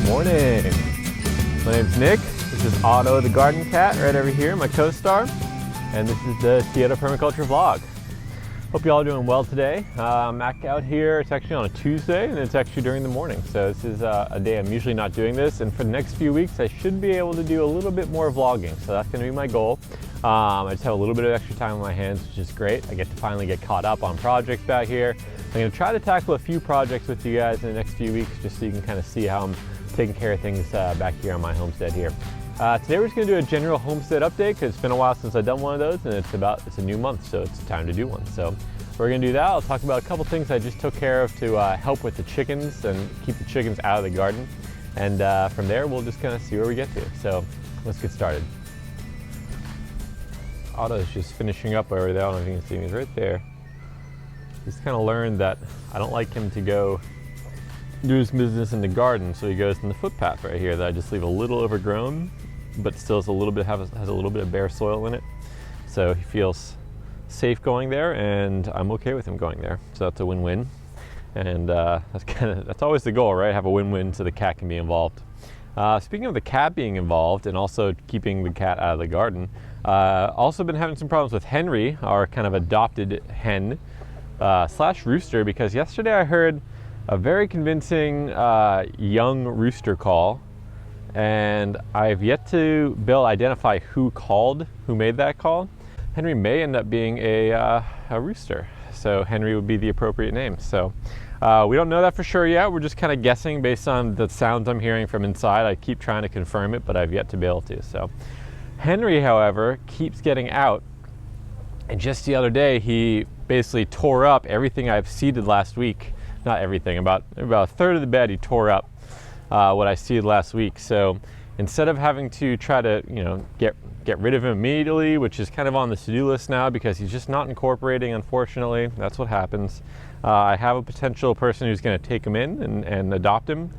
Morning. My name's Nick. This is Otto the garden cat right over here, my co-star. And this is the Seattle Permaculture vlog. Hope you all are doing well today. I'm back out here. It's actually on a Tuesday and it's actually during the morning. So this is a day I'm usually not doing this. And for the next few weeks, I should be able to do a little bit more vlogging. So that's gonna be my goal. I just have a little bit of extra time on my hands, which is great. I get to finally get caught up on projects back here. I'm gonna try to tackle a few projects with you guys in the next few weeks, just so you can kind of see how I'm taking care of things back here on my homestead here. Today we're just going to do a general homestead update because it's been a while since I've done one of those, and it's a new month, so it's time to do one. So we're going to do that. I'll talk about a couple things I just took care of to help with the chickens and keep the chickens out of the garden. And from there we'll just kind of see where we get to. So let's get started. Otto's just finishing up over there. I don't know if you can see me. He's right there. He's kind of learned that I don't like him to go do his business in the garden, so he goes in the footpath right here that I just leave a little overgrown, but still has a little bit of bare soil in it. So he feels safe going there, and I'm okay with him going there. So that's a win-win, and that's always the goal, right? Have a win-win so the cat can be involved. Speaking of the cat being involved and also keeping the cat out of the garden, also been having some problems with Henry, our kind of adopted hen slash rooster, because yesterday I heard a very convincing young rooster call, and I've yet to be able to identify who made that call. Henry may end up being a rooster, so Henry would be the appropriate name. So we don't know that for sure yet. We're just kind of guessing based on the sounds I'm hearing from inside. I keep trying to confirm it, but I've yet to be able to. So Henry, however, keeps getting out, and just the other day he basically tore up everything I've seeded last week. Not everything, about a third of the bed he tore up what I seeded last week. So instead of having to try to get rid of him immediately, which is kind of on the to-do list now because he's just not incorporating, unfortunately. That's what happens. I have a potential person who's going to take him in and adopt him,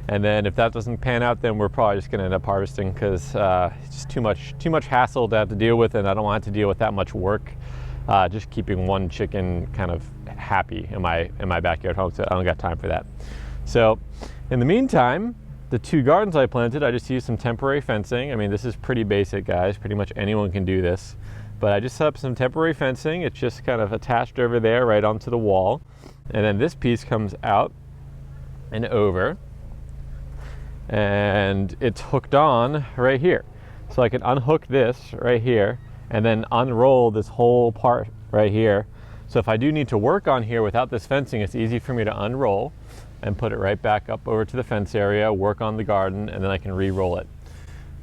and then if that doesn't pan out, then we're probably just going to end up harvesting because it's just too much hassle to have to deal with, and I don't want to deal with that much work. Just keeping one chicken kind of happy in my backyard home, so I don't got time for that. So in the meantime, the two gardens I planted, I just used some temporary fencing. I mean, this is pretty basic, guys. Pretty much anyone can do this. But I just set up some temporary fencing. It's just kind of attached over there right onto the wall. And then this piece comes out and over, and it's hooked on right here. So I can unhook this right here and then unroll this whole part right here. So if I do need to work on here without this fencing, it's easy for me to unroll and put it right back up over to the fence area, work on the garden, and then I can re-roll it.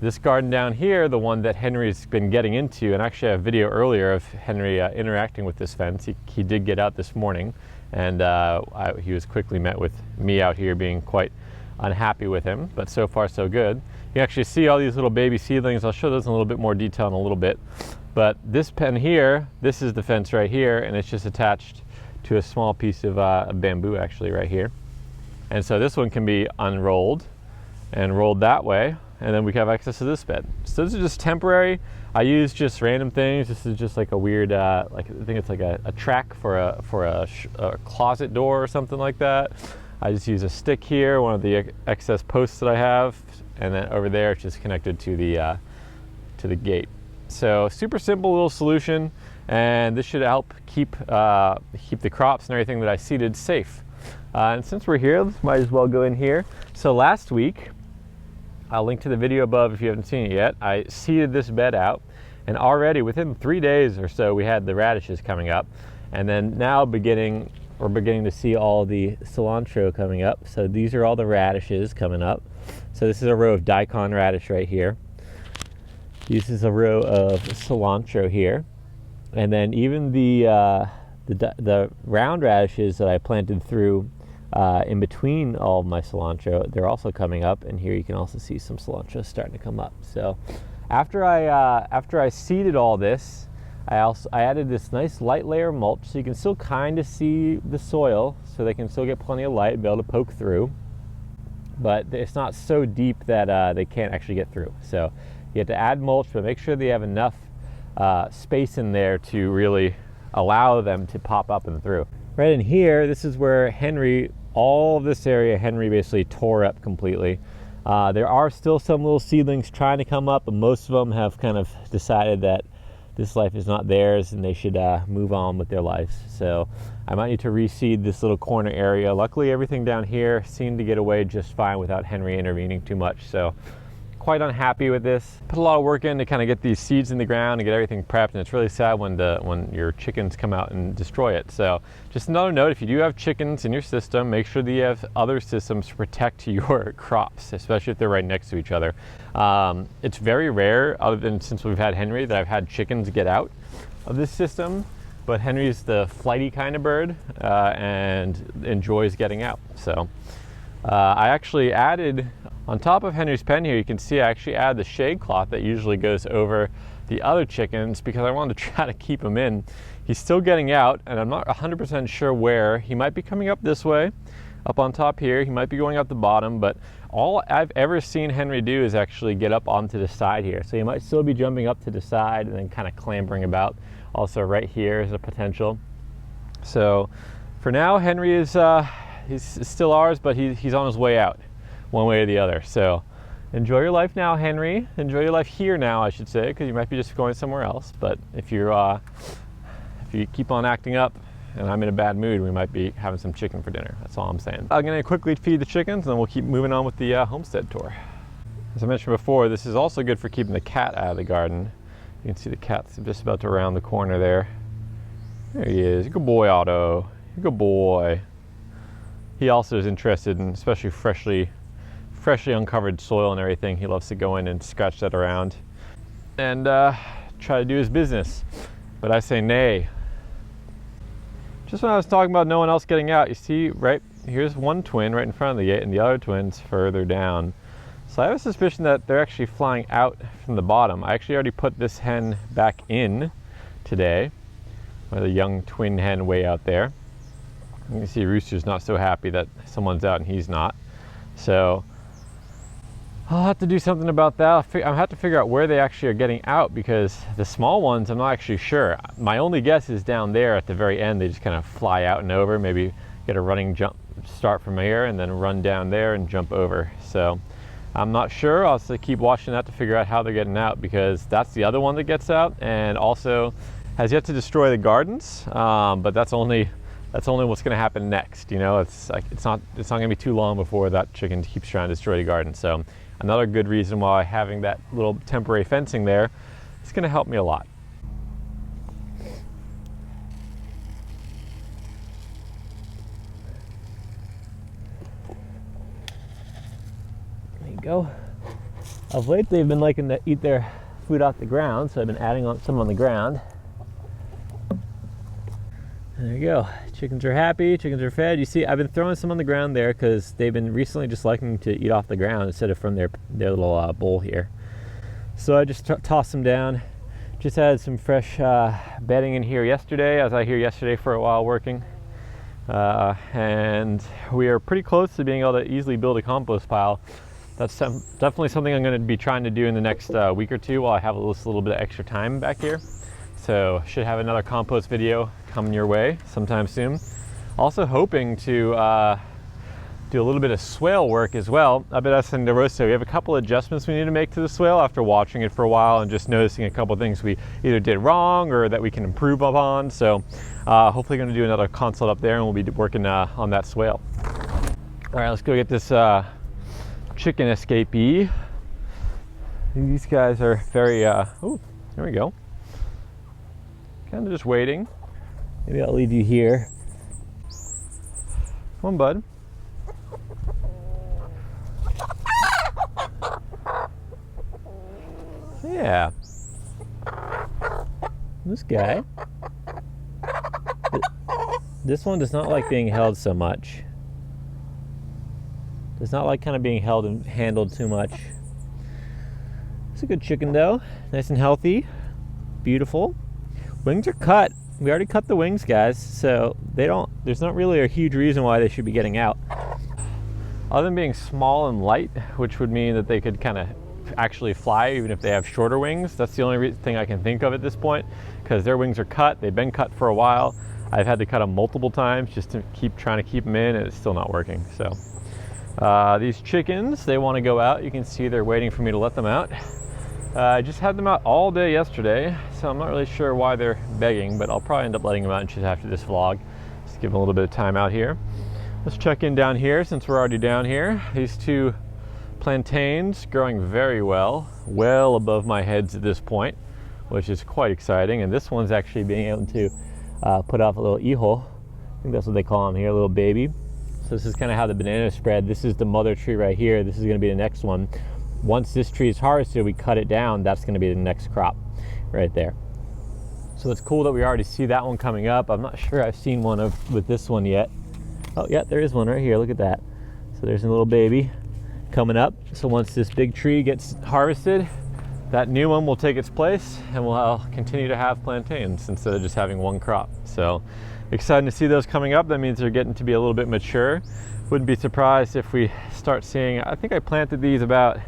This garden down here, the one that Henry's been getting into, and actually I have a video earlier of Henry interacting with this fence. He did get out this morning, and he was quickly met with me out here being quite unhappy with him, but so far so good. You can actually see all these little baby seedlings. I'll show those in a little bit more detail in a little bit. But this pen here, this is the fence right here, and it's just attached to a small piece of bamboo actually right here. And so this one can be unrolled and rolled that way, and then we have access to this bed. So this is just temporary. I use just random things. This is just like a weird, I think it's like a track for a closet door or something like that. I just use a stick here, one of the excess posts that I have, and then over there it's just connected to the gate. So super simple little solution, and this should help keep the crops and everything that I seeded safe. And since we're here, let's might as well go in here. So last week, I'll link to the video above if you haven't seen it yet, I seeded this bed out, and already within 3 days or so we had the radishes coming up, and then now we're beginning to see all the cilantro coming up. So these are all the radishes coming up. So this is a row of daikon radish right here. This is a row of cilantro here, and then even the round radishes that I planted through in between all of my cilantro, they're also coming up, and here you can also see some cilantro starting to come up. So after I seeded all this, I added this nice light layer of mulch, so you can still kind of see the soil, so they can still get plenty of light and be able to poke through, but it's not so deep that they can't actually get through. So you have to add mulch, but make sure they have enough space in there to really allow them to pop up and through. Right in here, this is where Henry, all of this area, Henry basically tore up completely. There are still some little seedlings trying to come up, but most of them have kind of decided that this life is not theirs and they should move on with their lives. So I might need to reseed this little corner area. Luckily everything down here seemed to get away just fine without Henry intervening too much. So quite unhappy with this. Put a lot of work in to kind of get these seeds in the ground and get everything prepped, and it's really sad when your chickens come out and destroy it. So just another note, if you do have chickens in your system, make sure that you have other systems to protect your crops, especially if they're right next to each other. It's very rare, other than since we've had Henry, that I've had chickens get out of this system, but Henry's the flighty kind of bird and enjoys getting out. So I actually added, on top of Henry's pen here, you can see I actually add the shade cloth that usually goes over the other chickens because I wanted to try to keep him in. He's still getting out, and I'm not 100% sure where. He might be coming up this way, up on top here. He might be going up the bottom, but all I've ever seen Henry do is actually get up onto the side here. So he might still be jumping up to the side and then kind of clambering about. Also right here is a potential. So for now, Henry is he's still ours, but he's on his way out, one way or the other. So enjoy your life now, Henry. Enjoy your life here now, I should say, because you might be just going somewhere else. But if you keep on acting up and I'm in a bad mood, we might be having some chicken for dinner. That's all I'm saying. I'm gonna quickly feed the chickens and then we'll keep moving on with the homestead tour. As I mentioned before, this is also good for keeping the cat out of the garden. You can see the cat's just about to round the corner there. There he is. Good boy, Otto. Good boy. He also is interested in especially freshly uncovered soil and everything. He loves to go in and scratch that around and try to do his business. But I say nay. Just when I was talking about no one else getting out, you see, right here's one twin right in front of the gate and the other twin's further down. So I have a suspicion that they're actually flying out from the bottom. I actually already put this hen back in today, with a young twin hen way out there. You can see Rooster's not so happy that someone's out and he's not. So I'll have to do something about that. I'll have to figure out where they actually are getting out, because the small ones, I'm not actually sure. My only guess is down there at the very end. They just kind of fly out and over, maybe get a running jump, start from here and then run down there and jump over. So I'm not sure. I'll have to keep watching that to figure out how they're getting out, because that's the other one that gets out and also has yet to destroy the gardens. But that's only what's going to happen next. You know, it's not going to be too long before that chicken keeps trying to destroy the garden. So another good reason why having that little temporary fencing there is going to help me a lot. There you go. Of late they've been liking to eat their food off the ground, so I've been adding some on the ground. There you go. Chickens are happy, chickens are fed. You see, I've been throwing some on the ground there because they've been recently just liking to eat off the ground instead of from their little bowl here. So I just tossed them down. Just added some fresh bedding in here yesterday. I was out here yesterday for a while working. And we are pretty close to being able to easily build a compost pile. That's definitely something I'm going to be trying to do in the next week or two while I have a little bit of extra time back here. So should have another compost video coming your way sometime soon. Also hoping to do a little bit of swale work as well. I've been asking DeRosa, we have a couple adjustments we need to make to the swale after watching it for a while and just noticing a couple things we either did wrong or that we can improve upon. So hopefully going to do another consult up there and we'll be working on that swale. All right, let's go get this chicken escapee. These guys are very, oh, there we go. Kind of just waiting. Maybe I'll leave you here. Come on, bud. Yeah. This guy. This one does not like being held so much. Does not like kind of being held and handled too much. It's a good chicken though. Nice and healthy. Beautiful. Wings are cut. We already cut the wings, guys, so there's not really a huge reason why they should be getting out. Other than being small and light, which would mean that they could kind of actually fly even if they have shorter wings. That's the only thing I can think of at this point, because their wings are cut. They've been cut for a while. I've had to cut them multiple times just to trying to keep them in, and it's still not working. So These chickens, they want to go out. You can see they're waiting for me to let them out. I just had them out all day yesterday, so I'm not really sure why they're begging, but I'll probably end up letting them out just after this vlog. Just give them a little bit of time out here. Let's check in down here since we're already down here. These two plantains growing very well above my heads at this point, which is quite exciting. And this one's actually being able to put off a little hijo. I think that's what they call them here, a little baby. So this is kind of how the bananas spread. This is the mother tree right here. This is going to be the next one. Once this tree is harvested, we cut it down. That's going to be the next crop right there. So it's cool that we already see that one coming up. I'm not sure I've seen one with this one yet. Oh yeah, there is one right here. Look at that. So there's a little baby coming up. So once this big tree gets harvested, that new one will take its place and we'll continue to have plantains instead of just having one crop. So excited to see those coming up. That means they're getting to be a little bit mature. Wouldn't be surprised if we start seeing, I think I planted these about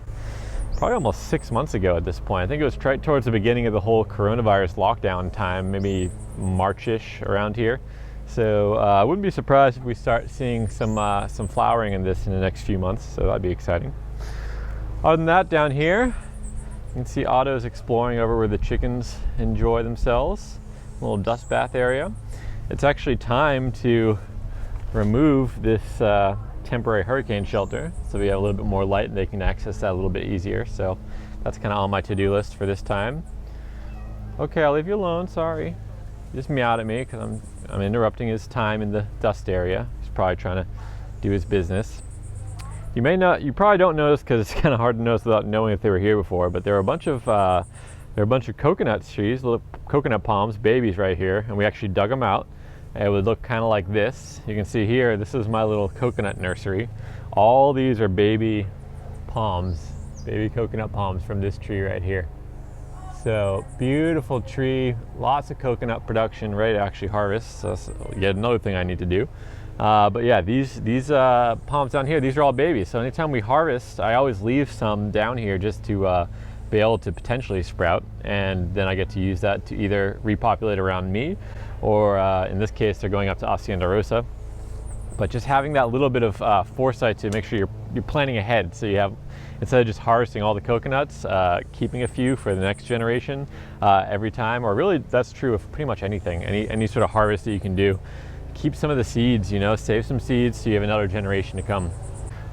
probably almost 6 months ago at this point. I think it was right towards the beginning of the whole coronavirus lockdown time, maybe March-ish around here. So I wouldn't be surprised if we start seeing some flowering in this in the next few months, so that'd be exciting. Other than that, down here, you can see Otto's exploring over where the chickens enjoy themselves. A little dust bath area. It's actually time to remove this temporary hurricane shelter, so we have a little bit more light and they can access that a little bit easier. So that's kind of on my to-do list for this time. Okay, I'll leave you alone, sorry. Just meowed at me because I'm interrupting his time in the dust area. He's probably trying to do his business. You probably don't notice because it's kind of hard to notice without knowing if they were here before, but there are a bunch of coconut trees, little coconut palms, babies right here, and we actually dug them out. It would look kind of like this. You can see here, this is my little coconut nursery. All these are baby palms, baby coconut palms from this tree right here. So beautiful tree, lots of coconut production, ready to actually harvest. So that's yet another thing I need to do. But yeah, these palms down here, these are all babies. So anytime we harvest, I always leave some down here just to be able to potentially sprout, and then I get to use that to either repopulate around me, or in this case, they're going up to Hacienda Rosa. But just having that little bit of foresight to make sure you're planning ahead, so you have, instead of just harvesting all the coconuts, keeping a few for the next generation every time, or really that's true of pretty much anything, any sort of harvest that you can do. Keep some of the seeds, save some seeds so you have another generation to come.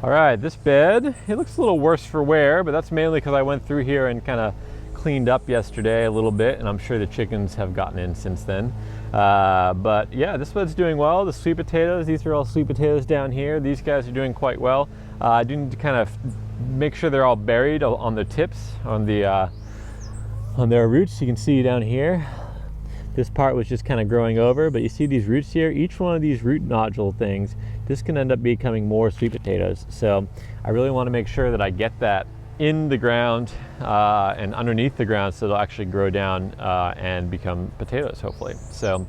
All right, this bed, it looks a little worse for wear, but that's mainly because I went through here and kind of cleaned up yesterday a little bit, and I'm sure the chickens have gotten in since then. But yeah, this bed's doing well. The sweet potatoes, these are all sweet potatoes down here. These guys are doing quite well. I do need to kind of make sure they're all buried on the tips, on their roots. You can see down here, this part was just kind of growing over, but you see these roots here, each one of these root nodule things, this can end up becoming more sweet potatoes. So I really want to make sure that I get that in the ground and underneath the ground so they'll actually grow down and become potatoes, hopefully. So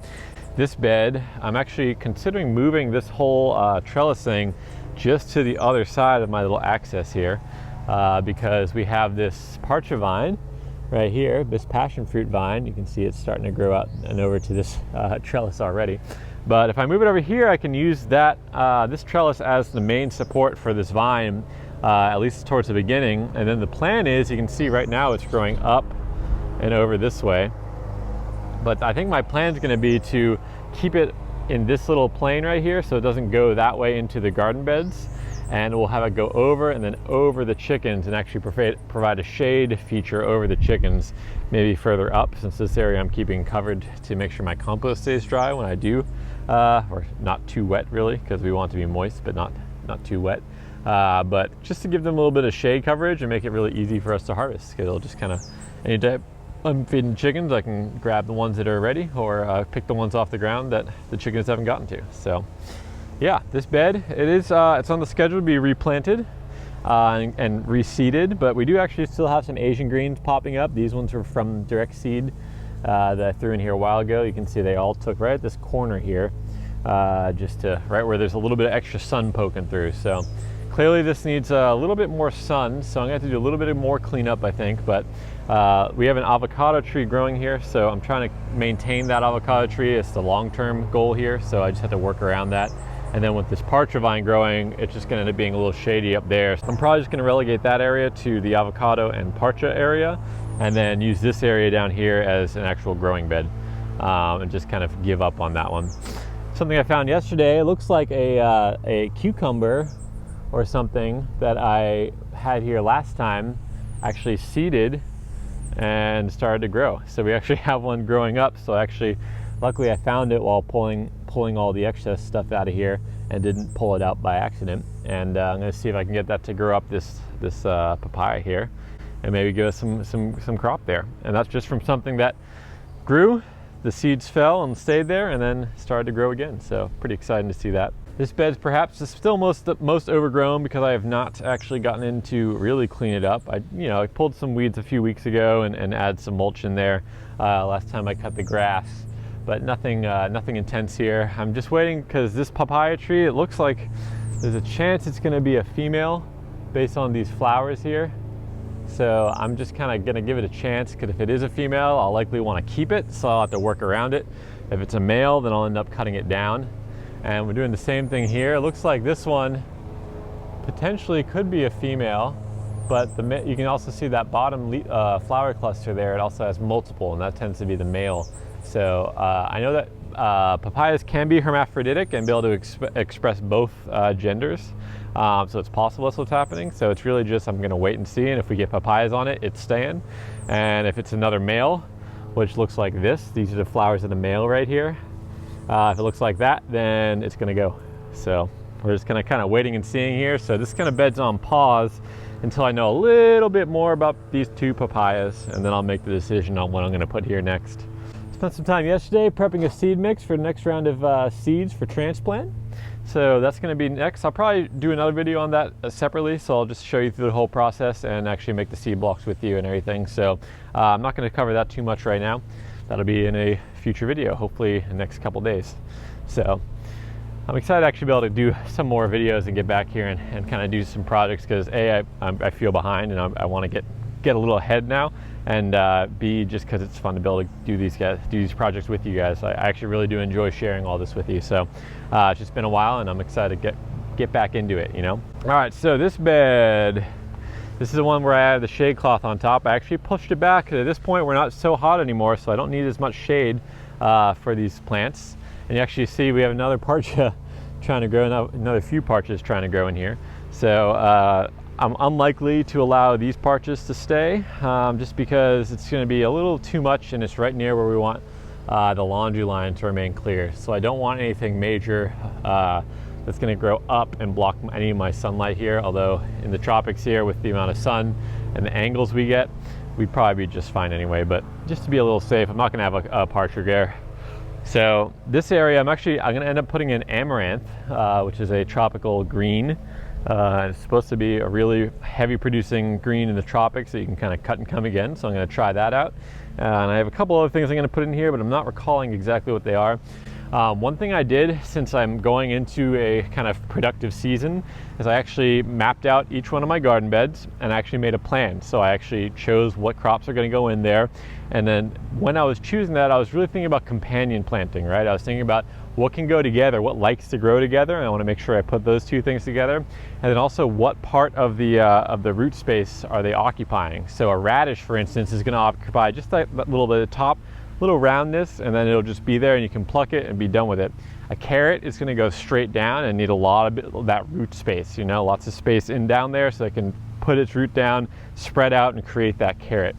this bed, I'm actually considering moving this whole trellis thing just to the other side of my little access here because we have this parcha vine right here, this passion fruit vine. You can see it's starting to grow out and over to this trellis already. But if I move it over here, I can use that this trellis as the main support for this vine, at least towards the beginning. And then the plan is, you can see right now it's growing up and over this way. But I think my plan is going to be to keep it in this little plane right here so it doesn't go that way into the garden beds. And we'll have it go over and then over the chickens and actually provide a shade feature over the chickens, maybe further up, since this area I'm keeping covered to make sure my compost stays dry when I do, or not too wet really, because we want it to be moist but not too wet. But just to give them a little bit of shade coverage and make it really easy for us to harvest, because it'll just kind of, anytime I'm feeding chickens, I can grab the ones that are ready or pick the ones off the ground that the chickens haven't gotten to. So yeah, this bed, it's on the schedule to be replanted and reseeded, but we do actually still have some Asian greens popping up. These ones are from direct seed that I threw in here a while ago. You can see they all took right at this corner here, just to right where there's a little bit of extra sun poking through. So clearly this needs a little bit more sun, so I'm gonna have to do a little bit more cleanup, I think. But we have an avocado tree growing here, so I'm trying to maintain that avocado tree. It's the long-term goal here, so I just have to work around that. And then with this parcha vine growing, it's just gonna end up being a little shady up there. So I'm probably just gonna relegate that area to the avocado and parcha area, and then use this area down here as an actual growing bed, and just kind of give up on that one. Something I found yesterday, it looks like a cucumber or something that I had here last time actually seeded and started to grow. So we actually have one growing up. So actually, luckily I found it while pulling all the excess stuff out of here and didn't pull it out by accident. And I'm gonna see if I can get that to grow up this papaya here and maybe give us some crop there. And that's just from something that grew, the seeds fell and stayed there and then started to grow again. So pretty exciting to see that. This bed's perhaps still most overgrown because I have not actually gotten into really clean it up. I pulled some weeds a few weeks ago and add some mulch in there last time I cut the grass, but nothing intense here. I'm just waiting because this papaya tree, it looks like there's a chance it's going to be a female based on these flowers here. So I'm just kind of going to give it a chance, because if it is a female, I'll likely want to keep it, so I'll have to work around it. If it's a male, then I'll end up cutting it down. And we're doing the same thing here. It looks like this one potentially could be a female, but you can also see that bottom flower cluster there. It also has multiple, and that tends to be the male. So I know that papayas can be hermaphroditic and be able to express both genders. So it's possible that's what's happening. So it's really just, I'm going to wait and see, and if we get papayas on it, it's staying. And if it's another male, which looks like this, these are the flowers of the male right here. If it looks like that, then it's going to go. So we're just going to kind of waiting and seeing here. So this kind of bed's on pause until I know a little bit more about these two papayas, and then I'll make the decision on what I'm going to put here next. Spent some time yesterday prepping a seed mix for the next round of seeds for transplant. So that's going to be next. I'll probably do another video on that separately, so I'll just show you through the whole process and actually make the seed blocks with you and everything. So I'm not going to cover that too much right now. That'll be in a future video, hopefully in the next couple days. So I'm excited to actually be able to do some more videos and get back here and kind of do some projects, because I feel behind, and I want to get a little ahead now, and B, just because it's fun to be able to do these projects with you guys. I actually really do enjoy sharing all this with you. So it's just been a while, and I'm excited to get back into it, you know. All right, so this bed, this is the one where I have the shade cloth on top. I actually pushed it back, because at this point we're not so hot anymore, so I don't need as much shade for these plants. And you actually see we have another parcha trying to grow, another few parchas trying to grow in here. So I'm unlikely to allow these parchas to stay, just because it's going to be a little too much, and it's right near where we want the laundry line to remain clear. So I don't want anything major that's going to grow up and block any of my sunlight here, although in the tropics here, with the amount of sun and the angles we get, we'd probably be just fine anyway. But just to be a little safe, I'm not going to have a parcha there. So this area, I'm going to end up putting in amaranth, which is a tropical green. It's supposed to be a really heavy producing green in the tropics that you can kind of cut and come again. So I'm going to try that out. And I have a couple other things I'm going to put in here, but I'm not recalling exactly what they are. One thing I did, since I'm going into a kind of productive season, is I actually mapped out each one of my garden beds and actually made a plan. So I actually chose what crops are going to go in there. And then when I was choosing that, I was really thinking about companion planting, right? I was thinking about what can go together, what likes to grow together, and I want to make sure I put those two things together. And then also, what part of the root space are they occupying? So a radish, for instance, is going to occupy just that little bit of top, little roundness, and then it'll just be there and you can pluck it and be done with it. A carrot is going to go straight down and need a lot of that root space, you know, lots of space in down there so it can put its root down, spread out, and create that carrot.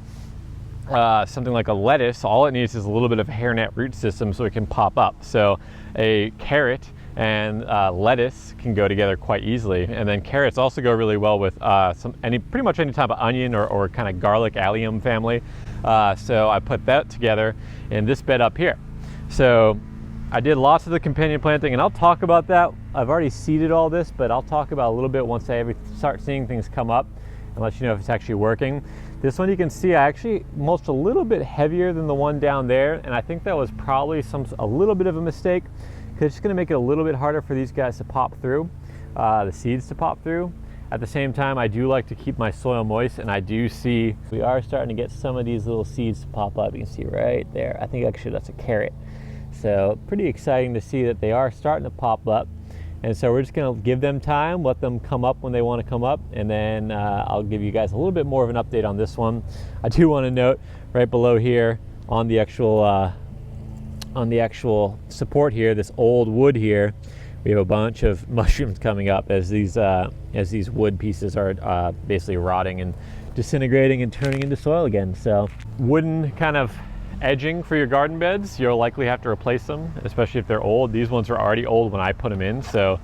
Something like a lettuce, all it needs is a little bit of a hairnet root system so it can pop up. So a carrot and lettuce can go together quite easily, and then carrots also go really well with pretty much any type of onion or kind of garlic allium family. So I put that together in this bed up here. So I did lots of the companion planting, and I'll talk about that. I've already seeded all this, but I'll talk about a little bit once I start seeing things come up and let you know if it's actually working. This one, you can see I actually mulched a little bit heavier than the one down there, and I think that was probably a little bit of a mistake, because it's going to make it a little bit harder for these guys to pop through, the seeds to pop through. At the same time, I do like to keep my soil moist, and I do see we are starting to get some of these little seeds to pop up. You can see right there. I think actually that's a carrot. So pretty exciting to see that they are starting to pop up. And so we're just going to give them time, let them come up when they want to come up, and then I'll give you guys a little bit more of an update on this one. I do want to note right below here on the actual support here, this old wood here, we have a bunch of mushrooms coming up as these wood pieces are basically rotting and disintegrating and turning into soil again. So wooden kind of edging for your garden beds, you'll likely have to replace them, especially if they're old. These ones were already old when I put them in, so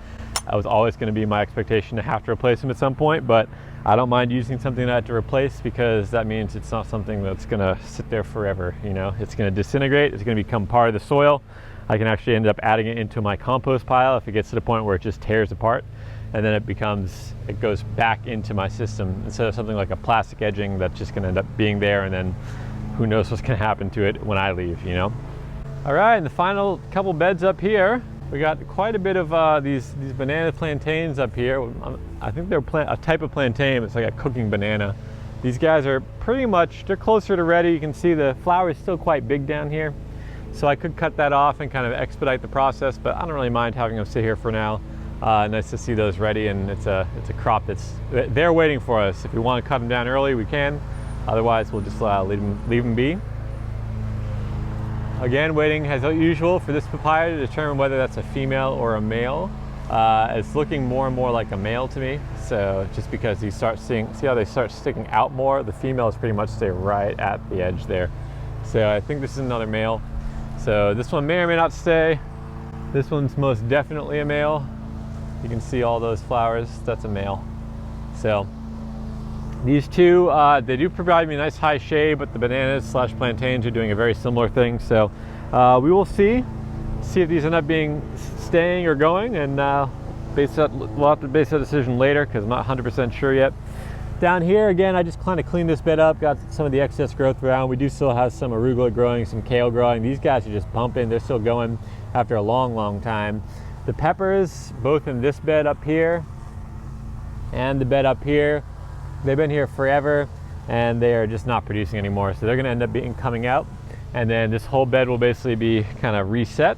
that was always going to be my expectation to have to replace them at some point. But I don't mind using something that I have to replace, because that means it's not something that's going to sit there forever. You know, it's going to disintegrate, it's going to become part of the soil. I can actually end up adding it into my compost pile if it gets to the point where it just tears apart, and then it goes back into my system instead of something like a plastic edging that's just going to end up being there, and then who knows what's going to happen to it when I leave, you know. All right, and the final couple beds up here, we got quite a bit of these banana plantains up here. I think they're a type of plantain. It's like a cooking banana. These guys are pretty much, they're closer to ready. You can see the flower is still quite big down here, so I could cut that off and kind of expedite the process, but I don't really mind having them sit here for now. Nice to see those ready, and it's a crop they're waiting for us. If we want to cut them down early, we can. Otherwise, we'll just leave them be. Again, waiting as usual for this papaya to determine whether that's a female or a male. It's looking more and more like a male to me. So just because you start see how they start sticking out more, the females pretty much stay right at the edge there. So I think this is another male. So this one may or may not stay. This one's most definitely a male. You can see all those flowers, that's a male. So these two, they do provide me a nice high shade, but the bananas / plantains are doing a very similar thing. So we will see if these end up staying or going, and we'll have to base that decision later, because I'm not 100% sure yet. Down here, again, I just kind of cleaned this bed up, got some of the excess growth around. We do still have some arugula growing, some kale growing. These guys are just pumping. They're still going after a long, long time. The peppers, both in this bed up here and the bed up here, they've been here forever, and they are just not producing anymore. So they're going to end up coming out, and then this whole bed will basically be kind of reset,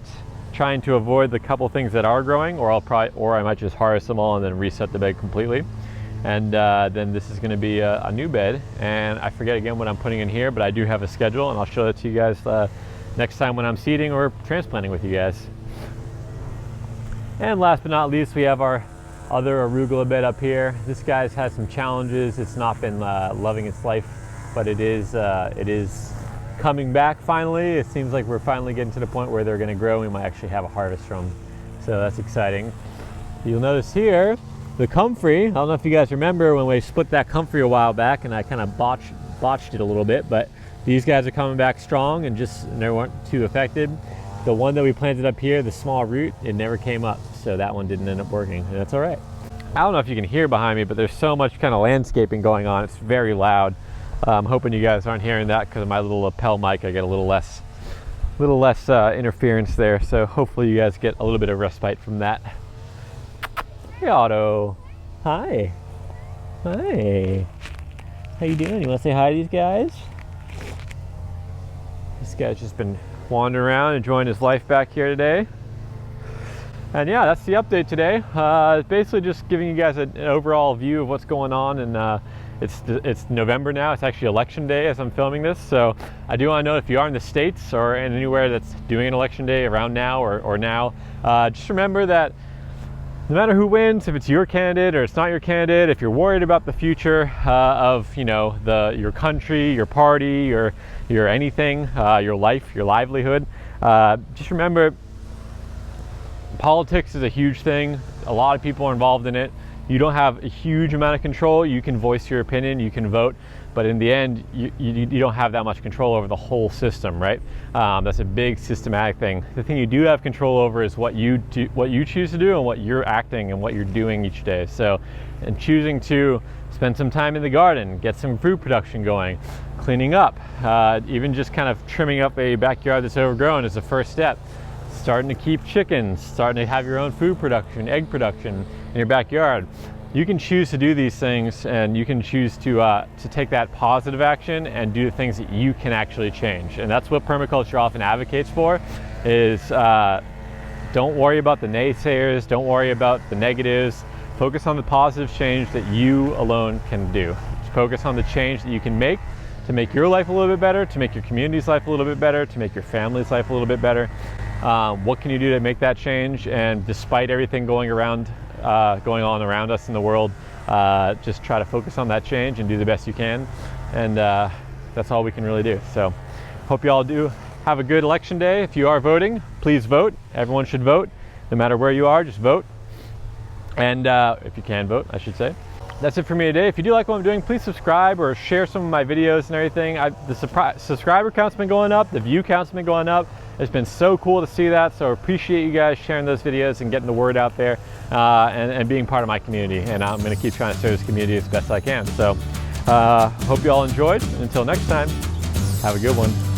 trying to avoid the couple things that are growing, or I might just harvest them all and then reset the bed completely. And then this is going to be a new bed, and I forget again what I'm putting in here, but I do have a schedule, and I'll show that to you guys next time when I'm seeding or transplanting with you guys. And last but not least, we have our other arugula bed up here. This guy's had some challenges. It's not been loving its life, but it is coming back finally. It seems like we're finally getting to the point where they're going to grow. We might actually have a harvest from them, so that's exciting. You'll notice here the comfrey. I don't know if you guys remember when we split that comfrey a while back, and I kind of botched it a little bit, but these guys are coming back strong and they weren't too affected. The one that we planted up here, the small root, it never came up, so that one didn't end up working, and that's all right. I don't know if you can hear behind me, but there's so much kind of landscaping going on. It's very loud. I'm hoping you guys aren't hearing that, because of my little lapel mic. I get a little less interference there, so hopefully you guys get a little bit of respite from that. Hey Otto. Hi. Hi. How you doing? You want to say hi to these guys? This guy's just been wandering around, enjoying his life back here today. And yeah, that's the update today. Basically just giving you guys an overall view of what's going on, and it's November now. It's actually election day as I'm filming this, so I do want to know if you are in the States or anywhere that's doing an election day around now or now, just remember that no matter who wins, if it's your candidate or it's not your candidate, if you're worried about the future of your country, your party, your anything, your life, your livelihood, just remember politics is a huge thing. A lot of people are involved in it. You don't have a huge amount of control. You can voice your opinion, you can vote, but in the end, you don't have that much control over the whole system, right? That's a big systematic thing. The thing you do have control over is what you choose to do and what you're acting and what you're doing each day. So, and choosing to spend some time in the garden, get some fruit production going, cleaning up, even just kind of trimming up a backyard that's overgrown is the first step. Starting to keep chickens, starting to have your own food production, egg production in your backyard. You can choose to do these things, and you can choose to take that positive action and do the things that you can actually change. And that's what permaculture often advocates for, is Don't worry about the naysayers. Don't worry about the negatives. Focus on the positive change that you alone can do. Focus on the change that you can make to make your life a little bit better, to make your community's life a little bit better, to make your family's life a little bit better. What can you do to make that change? And despite everything going on around us in the world, just try to focus on that change and do the best you can. And that's all we can really do. So hope you all do have a good election day. If you are voting, please vote. Everyone should vote. No matter where you are, just vote. And if you can vote, I should say. That's it for me today. If you do like what I'm doing, please subscribe or share some of my videos and everything. The subscriber count's been going up, the view count's been going up. It's been so cool to see that, so I appreciate you guys sharing those videos and getting the word out there and being part of my community. And I'm gonna keep trying to serve this community as best I can. So hope you all enjoyed. And until next time, have a good one.